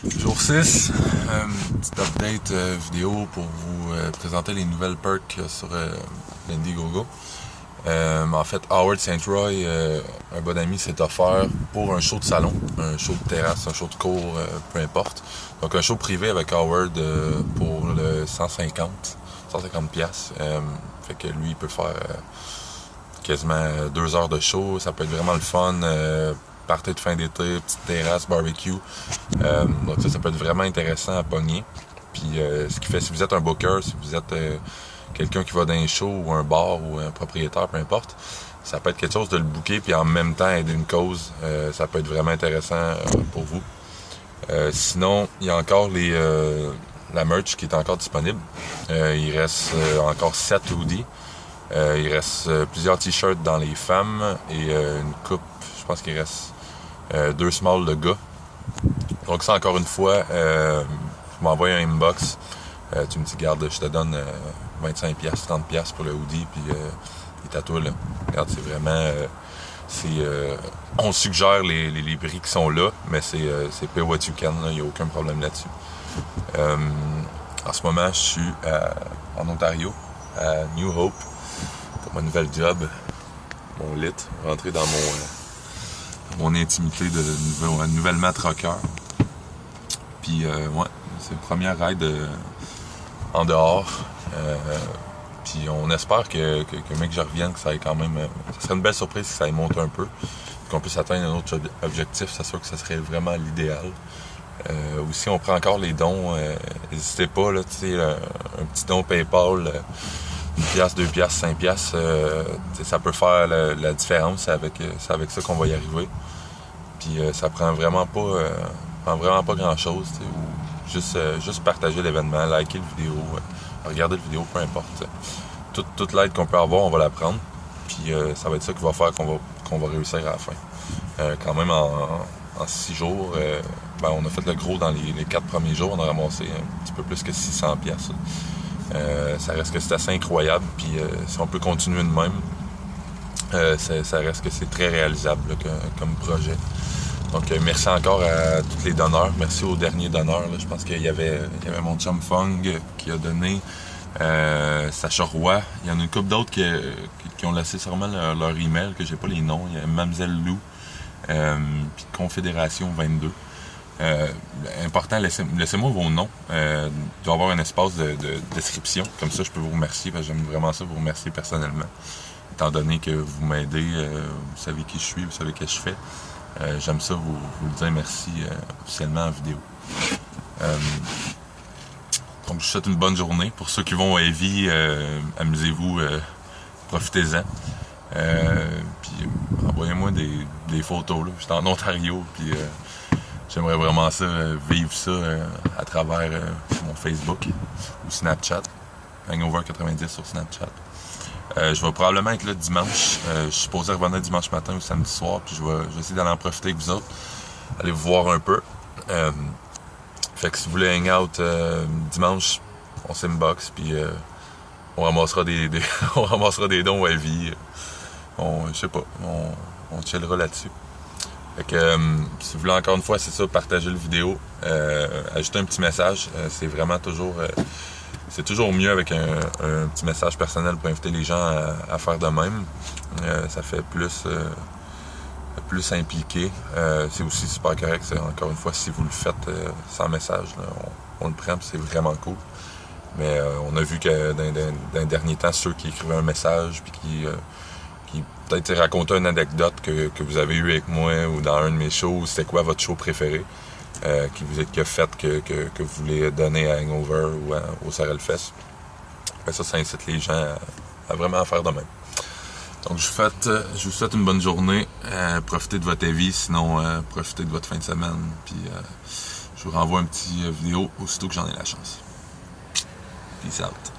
Jour 6, petite update vidéo pour vous présenter les nouvelles perks sur l'Indiegogo. En fait, Howard St. Roy, un bon ami, s'est offert pour un show de salon, un show de terrasse, un show de cour, peu importe. Donc un show privé avec Howard pour le 150 piastres. Fait que lui, il peut faire quasiment 2 heures de show. Ça peut être vraiment le fun. Party de fin d'été, petite terrasse, barbecue. Donc ça peut être vraiment intéressant à pogner. Puis ce qui fait, si vous êtes un booker, si vous êtes quelqu'un qui va dans un show ou un bar ou un propriétaire, peu importe, ça peut être quelque chose de le booker puis en même temps aider une cause. Ça peut être vraiment intéressant pour vous. Sinon, il y a encore la merch qui est encore disponible. Il reste encore 7 hoodies. Il reste plusieurs t-shirts dans les femmes et une coupe, je pense qu'il reste 2 smalls de gars. Donc ça, encore une fois, je m'envoie un inbox. Tu me dis, garde, je te donne 25$, 30$ pour le hoodie, puis les tatouages, là. Regarde, c'est vraiment... on suggère les prix qui sont là, mais c'est pay what you can, il n'y a aucun problème là-dessus. En ce moment, je suis en Ontario, à New Hope, pour ma nouvelle job, mon lit, rentrer dans mon intimité de nouvellement troqueur. Puis, ouais, c'est le premier ride en dehors. Puis on espère que mec, je revienne, que ça ait quand même... ça serait une belle surprise si ça y monte un peu. Qu'on puisse atteindre un autre objectif, c'est sûr que ça serait vraiment l'idéal. Aussi, on prend encore les dons. N'hésitez pas, là, tu sais, un petit don PayPal, 1$, 2$, 5$, ça peut faire la différence. C'est avec ça qu'on va y arriver. Puis ça prend vraiment pas grand-chose, tu sais, juste partager l'événement, liker la vidéo, regarder la vidéo, peu importe. Toute l'aide qu'on peut avoir, on va la prendre. Puis ça va être ça qui va faire qu'on va réussir à la fin. Quand même, en 6 jours, on a fait le gros dans les 4 premiers jours. On a ramassé un petit peu plus que 600$. Ça reste que c'est assez incroyable. Puis si on peut continuer de même, ça reste que c'est très réalisable là, comme projet. Donc merci encore à tous les donneurs. Merci aux derniers donneurs. Là. Je pense qu'il y avait mon chum Fung qui a donné, Sacha Roy. Il y en a une couple d'autres qui ont laissé sûrement leur email, que j'ai pas les noms. Il y a Mamzelle Lou, puis Confédération 22. Important, laissez-moi vos noms. Il doit y avoir un espace de description. Comme ça, je peux vous remercier, parce que j'aime vraiment ça, vous remercier personnellement. Étant donné que vous m'aidez, vous savez qui je suis, vous savez ce que je fais. J'aime ça vous le dire merci officiellement en vidéo. Donc je vous souhaite une bonne journée. Pour ceux qui vont à Lévis, amusez-vous, profitez-en. Puis envoyez-moi des photos. Là. J'étais en Ontario, puis j'aimerais vraiment ça, vivre ça à travers mon Facebook ou Snapchat. Hangover 90 sur Snapchat. Je vais probablement être là dimanche. Je suis supposé revenir dimanche matin ou samedi soir, puis je vais essayer d'aller en profiter avec vous autres. Aller vous voir un peu. Fait que si vous voulez hang out dimanche, on s'inbox, puis on ramassera on ramassera des dons à vie. Je sais pas, on chillera là-dessus. Fait que si vous voulez encore une fois, c'est ça, partager la vidéo, ajouter un petit message, c'est vraiment toujours... c'est toujours mieux avec un petit message personnel pour inviter les gens à faire de même. Ça fait plus impliqué. C'est aussi super correct. Encore une fois, si vous le faites sans message, là, on le prend, c'est vraiment cool. Mais on a vu que dans les derniers temps, ceux qui écrivaient un message puis qui peut-être racontaient une anecdote que vous avez eue avec moi ou dans un de mes shows, c'était quoi votre show préféré? Qui a fait que vous voulez donner à Hangover ou au Sarelfest. Ça incite les gens à vraiment faire de même. Donc je vous souhaite une bonne journée. Profitez de votre vie, sinon profitez de votre fin de semaine. Puis je vous renvoie un petit vidéo aussitôt que j'en ai la chance. Peace out.